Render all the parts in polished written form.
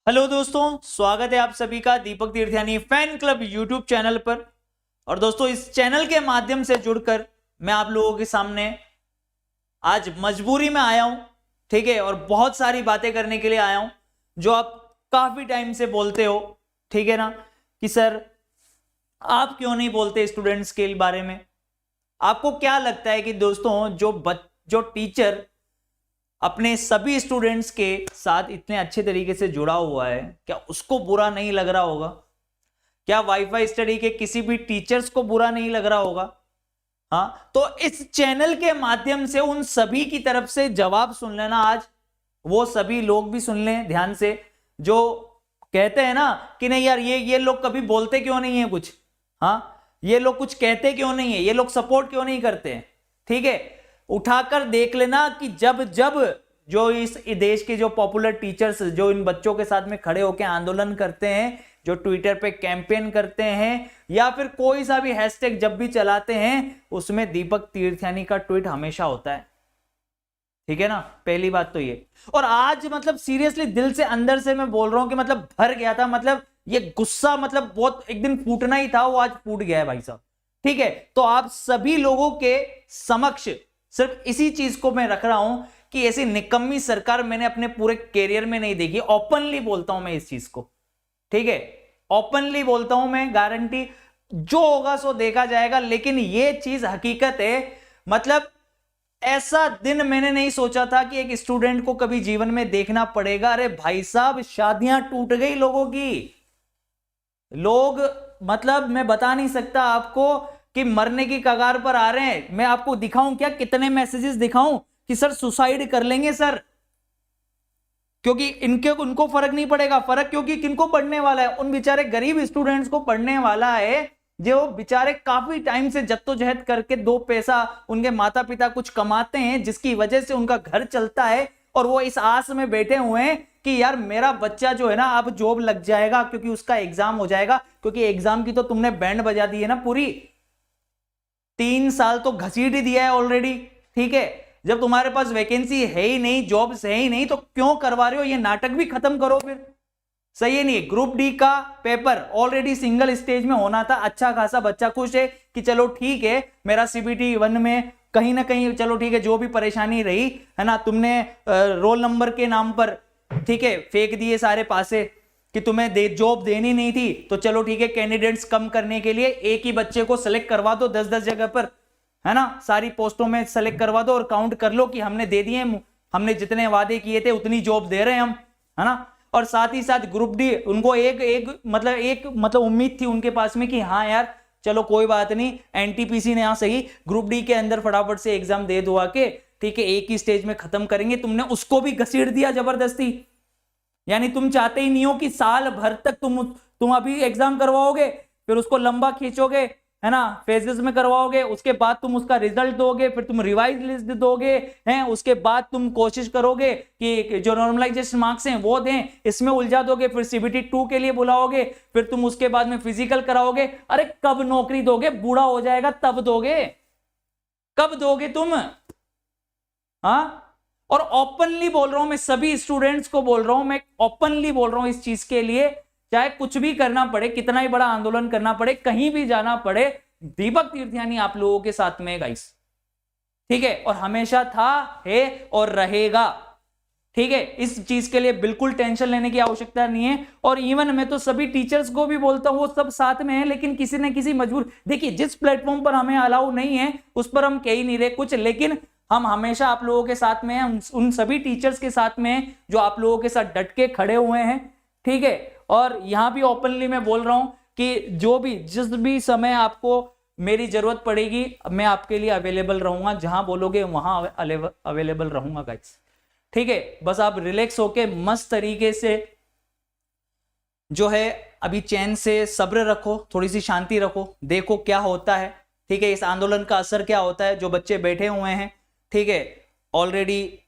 Hello दोस्तों, स्वागत है आप सभी का दीपक तीर्थयानी फैन क्लब यूट्यूब चैनल पर। और दोस्तों, इस चैनल के माध्यम से जुड़कर मैं आप लोगों के सामने आज मजबूरी में आया हूं, ठीक है। और बहुत सारी बातें करने के लिए आया हूं जो आप काफी टाइम से बोलते हो, ठीक है ना, कि सर आप क्यों नहीं बोलते स्टूडेंट्स के बारे में। आपको क्या लगता है कि दोस्तों जो टीचर अपने सभी स्टूडेंट्स के साथ इतने अच्छे तरीके से जुड़ा हुआ है, क्या उसको बुरा नहीं लग रहा होगा? क्या वाईफाई स्टडी के किसी भी टीचर्स को बुरा नहीं लग रहा होगा? हाँ, तो इस चैनल के माध्यम से उन सभी की तरफ से जवाब सुन लेना। आज वो सभी लोग भी सुन लें ध्यान से, जो कहते हैं ना कि नहीं यार, ये लोग कभी बोलते क्यों नहीं है कुछ। हाँ, ये लोग कुछ कहते क्यों नहीं है, ये लोग सपोर्ट क्यों नहीं करते हैं, ठीक है। उठाकर देख लेना कि जब जब जो इस देश के जो पॉपुलर टीचर्स जो इन बच्चों के साथ में खड़े होकर आंदोलन करते हैं, जो ट्विटर पे कैंपेन करते हैं, या फिर कोई सा भी हैशटैग जब भी चलाते हैं, उसमें दीपक तीर्थयानी का ट्वीट हमेशा होता है, ठीक है ना। पहली बात तो ये। और आज मतलब सीरियसली दिल से अंदर से मैं बोल रहा हूं कि मतलब भर गया था, मतलब ये गुस्सा मतलब बहुत एक दिन फूटना ही था, वो आज फूट गया है भाई साहब, ठीक है। तो आप सभी लोगों के समक्ष सिर्फ इसी चीज को मैं रख रहा हूं कि ऐसी निकम्मी सरकार मैंने अपने पूरे कैरियर में नहीं देखी। ओपनली बोलता हूं मैं इस चीज को, ठीक है, ओपनली बोलता हूं मैं, गारंटी जो होगा सो देखा जाएगा। लेकिन ये चीज हकीकत है, मतलब ऐसा दिन मैंने नहीं सोचा था कि एक स्टूडेंट को कभी जीवन में देखना पड़ेगा। अरे भाई साहब, शादियां टूट गई लोगों की, लोग मतलब मैं बता नहीं सकता आपको कि मरने की कगार पर आ रहे हैं। मैं आपको दिखाऊं क्या, कितने मैसेजेस दिखाऊं कि सर सुसाइड कर लेंगे सर, क्योंकि उनको फर्क नहीं पड़ेगा। फर्क क्योंकि किनको पढ़ने वाला है, उन बेचारे गरीब स्टूडेंट्स को पढ़ने वाला है, जो बेचारे काफी टाइम से जद्दोजहद करके दो पैसा उनके माता पिता कुछ कमाते हैं, जिसकी वजह से उनका घर चलता है। और वो इस आस में बैठे हुए हैं कि यार मेरा बच्चा जो है ना अब जॉब लग जाएगा, क्योंकि उसका एग्जाम हो जाएगा। क्योंकि एग्जाम की तो तुमने बैंड बजा दी है ना पूरी, 3 साल तो घसीट ही दिया है ऑलरेडी, ठीक है। जब तुम्हारे पास वैकेंसी है ही नहीं, जॉब्स है ही नहीं, तो क्यों करवा रहे हो? ये नाटक भी खत्म करो फिर, सही है नहीं? ग्रुप डी का पेपर ऑलरेडी सिंगल स्टेज में होना था, अच्छा खासा बच्चा खुश है कि चलो ठीक है, मेरा सीबीटी 1 में कहीं ना कहीं चलो ठीक है, जो भी परेशानी रही है ना, तुमने रोल नंबर के नाम पर, ठीक है, फेंक दिए सारे पासे कि तुम्हें जॉब देनी नहीं थी, तो चलो ठीक है, कैंडिडेट्स कम करने के लिए एक ही बच्चे को सेलेक्ट करवा दो 10-10 जगह पर, है ना, सारी पोस्टों में सेलेक्ट करवा दो और काउंट कर लो कि हमने दे दिए, हमने जितने वादे किए थे उतनी जॉब दे रहे हैं हम, है ना। और साथ ही साथ ग्रुप डी, उनको एक मतलब उम्मीद थी उनके पास में कि हाँ यार चलो कोई बात नहीं, एनटीपीसी ने यहाँ सही ग्रुप डी के अंदर फटाफट से एग्जाम दे दुआ के, ठीक है, एक ही स्टेज में खत्म करेंगे। तुमने उसको भी घसीट दिया जबरदस्ती। यानी तुम चाहते ही नहीं हो कि साल भर तक तुम अभी एग्जाम करवाओगे, फिर उसको लंबा खींचोगे, है ना, फेजेस में करवाओगे, उसके बाद तुम उसका रिजल्ट दोगे, फिर तुम रिवाइज लिस्ट दोगे, हैं, उसके बाद तुम कोशिश करोगे कि जो नॉर्मलाइजेशन मार्क्स हैं वो दें, इसमें उलझा दोगे, फिर सीबीटी 2 के लिए बुलाओगे, फिर तुम उसके बाद में फिजिकल कराओगे। अरे कब नौकरी दोगे? बूढ़ा हो जाएगा तब दोगे, कब दोगे तुम? हाँ, और ओपनली बोल रहा हूं मैं, सभी स्टूडेंट्स को बोल रहा हूं मैं, ओपनली बोल रहा हूं इस चीज के लिए, चाहे कुछ भी करना पड़े, कितना ही बड़ा आंदोलन करना पड़े, कहीं भी जाना पड़े, दीपक तीर्थयानी आप लोगों के साथ में गाइस, ठीक है। और हमेशा था, है और रहेगा, ठीक है। इस चीज के लिए बिल्कुल टेंशन लेने की आवश्यकता नहीं है। और इवन मैं तो सभी टीचर्स को भी बोलता हूं, वो सब साथ में है, लेकिन किसी न किसी मजबूर, देखिए जिस प्लेटफॉर्म पर हमें अलाउ नहीं है उस पर हम कह ही नहीं रहे कुछ, लेकिन हम हमेशा आप लोगों के साथ में हैं, उन सभी टीचर्स के साथ में हैं जो आप लोगों के साथ डट के खड़े हुए हैं, ठीक है। और यहां भी ओपनली मैं बोल रहा हूं कि जो भी जिस भी समय आपको मेरी जरूरत पड़ेगी, मैं आपके लिए अवेलेबल रहूंगा, जहां बोलोगे वहां अवेलेबल रहूंगा गाइस, ठीक है। बस आप रिलैक्स होके मस्त तरीके से जो है अभी चैन से सब्र रखो, थोड़ी सी शांति रखो, देखो क्या होता है, ठीक है, इस आंदोलन का असर क्या होता है। जो बच्चे बैठे हुए हैं, ठीक है, ऑलरेडी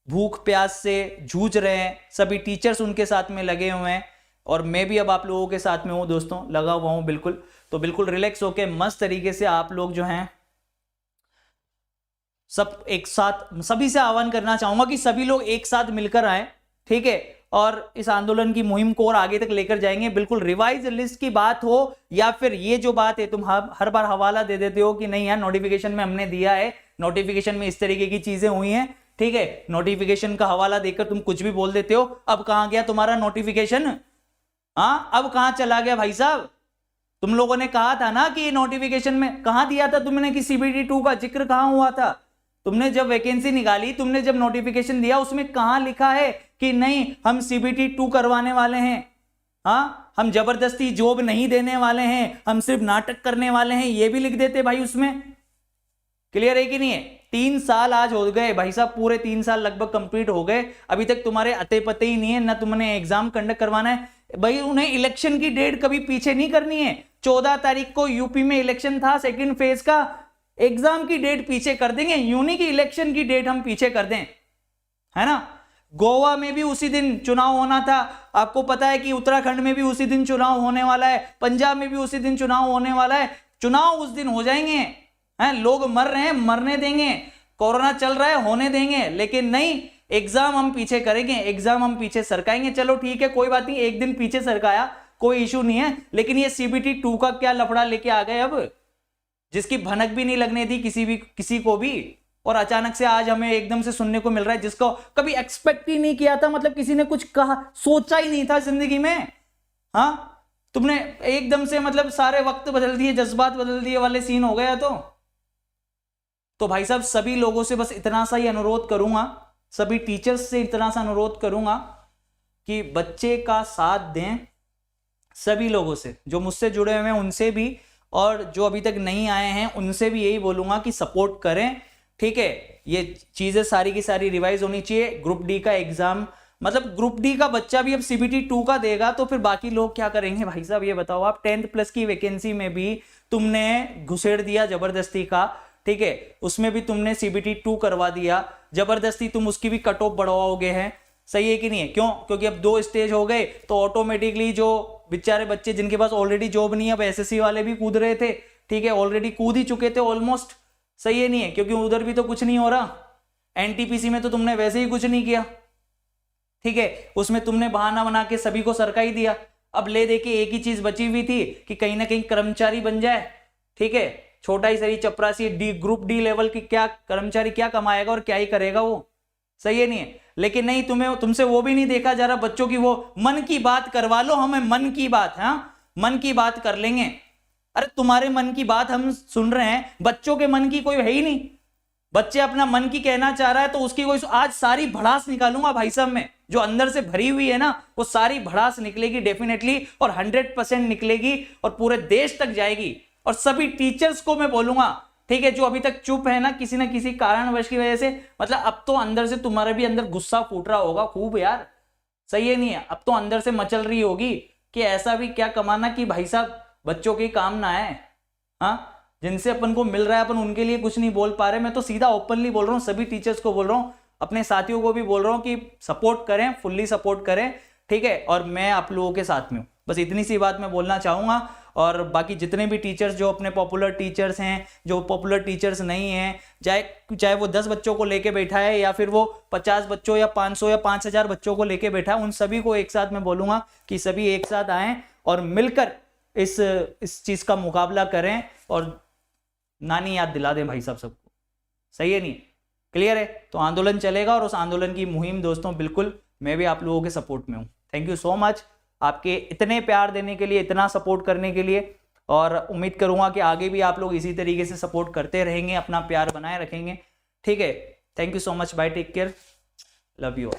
भूख प्यास से जूझ रहे हैं, सभी टीचर्स उनके साथ में लगे हुए हैं, और मैं भी अब आप लोगों के साथ में हूं दोस्तों, लगा हुआ हूं बिल्कुल। तो बिल्कुल रिलैक्स होके मस्त तरीके से आप लोग जो हैं सब एक साथ, सभी से आह्वान करना चाहूंगा कि सभी लोग एक साथ मिलकर आए, ठीक है, और इस आंदोलन की मुहिम को और आगे तक लेकर जाएंगे। बिल्कुल रिवाइज लिस्ट की बात हो या फिर ये जो बात है, तुम हर बार हवाला दे देते हो कि नहीं यार नोटिफिकेशन में हमने दिया है, नोटिफिकेशन में इस तरीके की चीजें हुई हैं, ठीक है, नोटिफिकेशन का हवाला देकर तुम कुछ भी बोल देते हो। अब कहां गया तुम्हारा नोटिफिकेशन? हाँ, अब कहां चला गया भाई साहब? तुम लोगों ने कहा था ना कि नोटिफिकेशन में कहां दिया था तुमने कि CBT 2 का जिक्र कहां हुआ था? तुमने जब वैकेंसी निकाली, तुमने जब नोटिफिकेशन दिया, उसमें कहां लिखा है कि नहीं हम CBT 2 करवाने वाले हैं? हाँ, हम जबरदस्ती जॉब नहीं देने वाले हैं, हम सिर्फ नाटक करने वाले हैं, ये भी लिख देते भाई उसमें। क्लियर है कि नहीं है? 3 साल आज हो गए भाई साहब, पूरे 3 साल लगभग कंप्लीट हो गए, अभी तक तुम्हारे अते पते ही नहीं है, ना तुमने एग्जाम कंडक्ट करवाना है भाई। उन्हें इलेक्शन की डेट कभी पीछे नहीं करनी है। 14 तारीख को यूपी में इलेक्शन था सेकंड फेज का, एग्जाम की डेट पीछे कर देंगे, यूं नहीं कि इलेक्शन की डेट हम पीछे कर दें, है ना। गोवा में भी उसी दिन चुनाव होना था, आपको पता है कि उत्तराखंड में भी उसी दिन चुनाव होने वाला है, पंजाब में भी उसी दिन चुनाव होने वाला है। चुनाव उस दिन हो जाएंगे, हैं, लोग मर रहे हैं, मरने देंगे, कोरोना चल रहा है, होने देंगे, लेकिन नहीं, एग्जाम हम पीछे करेंगे, एग्जाम हम पीछे सरकाएंगे। चलो ठीक है, कोई बात नहीं, एक दिन पीछे सरकाया, कोई इशू नहीं है, लेकिन ये CBT 2 का क्या लफड़ा लेके आ गए अब, जिसकी भनक भी नहीं लगने दी किसी को भी, और अचानक से आज हमें एकदम से सुनने को मिल रहा है जिसको कभी एक्सपेक्ट ही नहीं किया था, मतलब किसी ने कुछ कहा, सोचा ही नहीं था जिंदगी में। हाँ, तुमने एकदम से मतलब सारे वक्त बदल दिए, जज्बात बदल दिए वाले सीन हो गया। तो भाई साहब सभी लोगों से बस इतना सा ही अनुरोध करूंगा, सभी टीचर्स से इतना सा अनुरोध करूंगा कि बच्चे का साथ दें, सभी लोगों से जो मुझसे जुड़े हुए हैं उनसे भी, और जो अभी तक नहीं आए हैं उनसे भी यही बोलूंगा कि सपोर्ट करें, ठीक है। ये चीजें सारी की सारी रिवाइज होनी चाहिए। ग्रुप डी का एग्जाम, मतलब ग्रुप डी का बच्चा भी अब CBT 2 का देगा, तो फिर बाकी लोग क्या करेंगे भाई साहब ये बताओ आप। 10th प्लस की वैकेंसी में भी तुमने घुसेड़ दिया जबरदस्ती का, ठीक है, उसमें भी तुमने CBT 2 करवा दिया जबरदस्ती, तुम उसकी भी कट ऑफ बढ़वाओगे हैं, सही है कि नहीं है? क्यों? क्योंकि अब 2 स्टेज हो गए, तो ऑटोमेटिकली जो बेचारे बच्चे जिनके पास ऑलरेडी जॉब नहीं है, अब SSC वाले भी कूद रहे थे, ठीक है, ऑलरेडी कूद ही चुके थे ऑलमोस्ट, सही है नहीं है? क्योंकि उधर भी तो कुछ नहीं हो रहा, NTPC में तो तुमने वैसे ही कुछ नहीं किया, ठीक है, उसमें तुमने बहाना बना के सभी को सरका ही दिया। अब ले दे के एक ही चीज बची हुई थी कि कहीं ना कहीं कर्मचारी बन जाए, ठीक है, छोटा ही सही चपरासी ग्रुप डी लेवल की क्या कर्मचारी क्या कमाएगा और क्या ही करेगा वो, सही है नहीं है? लेकिन नहीं, तुमसे वो भी नहीं देखा जा रहा। बच्चों की वो मन की बात करवा लो, हमें मन की बात, हाँ मन की बात कर लेंगे। अरे तुम्हारे मन की बात हम सुन रहे हैं, बच्चों के मन की कोई है ही नहीं। बच्चे अपना मन की कहना चाह रहा है तो उसकी कोई, आज सारी भड़ास निकालूंगा भाई साहब मैं, जो अंदर से भरी हुई है ना, वो सारी भड़ास निकलेगी डेफिनेटली, और 100% निकलेगी और पूरे देश तक जाएगी। और सभी टीचर्स को मैं बोलूंगा, ठीक है, जो अभी तक चुप है ना किसी कारणवश की वजह से, मतलब अब तो अंदर से तुम्हारे भी अंदर गुस्सा फूट रहा होगा खूब यार, सही है नहीं है? अब तो अंदर से मचल रही होगी कि ऐसा भी क्या कमाना कि भाई साहब बच्चों के काम ना आए, हाँ, जिनसे अपन को मिल रहा है अपन उनके लिए कुछ नहीं बोल पा रहे। मैं तो सीधा ओपनली बोल रहा हूँ, सभी टीचर्स को बोल रहा हूँ, अपने साथियों को भी बोल रहा हूँ कि सपोर्ट करें, फुल्ली सपोर्ट करें, ठीक है, और मैं आप लोगों के साथ में हूँ। बस इतनी सी बात मैं बोलना चाहूंगा। और बाकी जितने भी टीचर्स जो अपने पॉपुलर टीचर्स हैं, जो पॉपुलर टीचर्स नहीं हैं, चाहे वो 10 बच्चों को लेके बैठा है या फिर वो 50 बच्चों या 500 या 5000 बच्चों को लेके बैठा है, उन सभी को एक साथ मैं बोलूंगा कि सभी एक साथ आएं और मिलकर इस चीज का मुकाबला करें और नानी याद दिला दें भाई साहब सबको, सही है नहीं? क्लियर है? तो आंदोलन चलेगा और उस आंदोलन की मुहिम दोस्तों बिल्कुल मैं भी आप लोगों के सपोर्ट में हूं। थैंक यू सो मच आपके इतने प्यार देने के लिए, इतना सपोर्ट करने के लिए, और उम्मीद करूंगा कि आगे भी आप लोग इसी तरीके से सपोर्ट करते रहेंगे, अपना प्यार बनाए रखेंगे, ठीक है। Thank you so much, bye, take care, love you all.